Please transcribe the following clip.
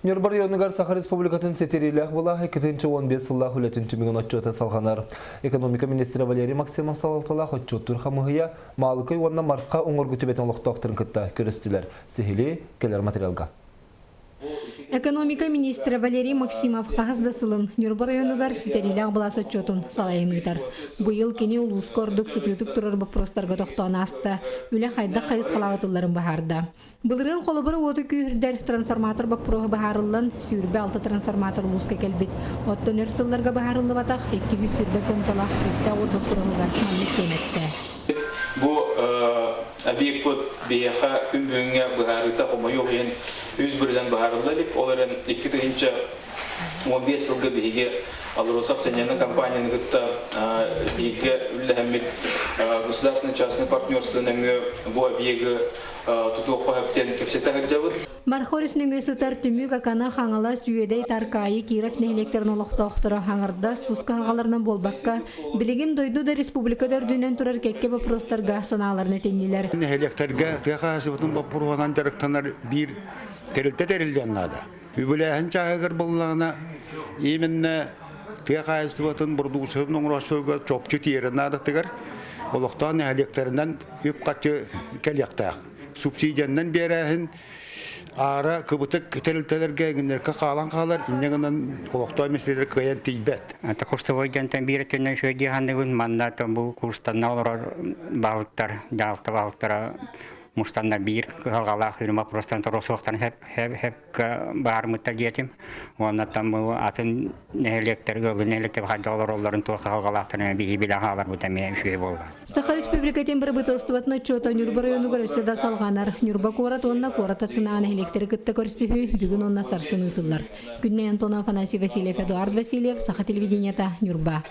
Нюрба районугар Саха Республикатын сетерилях була 2-15 сыллах үлетін түмігін отчота салғанар. Экономика министрі Валерий Максимов салалталах отчоттур хамығыя малықай онна марқа оңыр күтібетін олықтақтырын күтті көрістілер. Сихили келер материалға. Экономика министрі Валерий Максимов қағыздасылын Нюрба районугар сетерилях буласы отчотун салайынытар. Бұйыл кені улус кордық сүтітік тұрар бапростарға тоқтуан асты. Үлі қайда қайыз қалағатыларын бағарды. Бұлырын қолыбыры оты күйірдер трансформатор бапроғы бағарылын сүйірбе алты трансформатор улусқа келбет. Оттон өрсілларға бағарылы батақ 200 сүйірбе көмталақ үсті ауыр бапроғылар маңлық кенетті. Бұл объект бұд бейеқа күн бүйінге бағарыта қома жоқ ең үз бірден бағарылы деп, оларын 2-15 жылғы бейге алырусақ сәнені компанияны күтті бейге үлі әмет государственный частный партнерствоның бұл объегі тұтуы қойыптен кепсетті ғыржабыд. Мархорисның өсітар түмік ақана қаңыла сүйедей таркайы Киров нәйлектерін олықтауқтыры хаңырдас тұсқа ағаларынан болбаққа білігін дойду да республикадар дүйнен тұрар кәкке бапростарға саналарына теннелер. Нәйлектерге тұяқасыбытын бапыруғанан жарықтанар бір терілді ады. Үбіләхін чағығыр болағына еменне тұяқасыбытын бұрдуғысығын оңырашуға чопчы тиерін адықтығыр. Олықтан нәйлектерінен үп қатшы кәліқтақ. Субсидияннан берәхін ара кыбытык терилтелерге генерка калан калар иннегенен олоктой меселер кыян тийбет. Ата курсовой жантан биретенен шөйди хандыгын манда бу курстан алар балыктар, балыктар мустандар бир калгалах үрмө простан торосоктан хеп бармытта жетим. Онда там бу атын нелектер хадаларларын то калгалактан бии биле халар бу теме шөй болду. Саха Республикатын бір бытылстыватны чота Нюрба районугар өсседа салғанар. Нюрба корат онна корататынаған электр кытта көрсүхү бүгүн онна сарсын ытылар. Күннен Антонов, Афанасий Васильев, Эдуард Васильев, Саха телевидениета, Нюрба.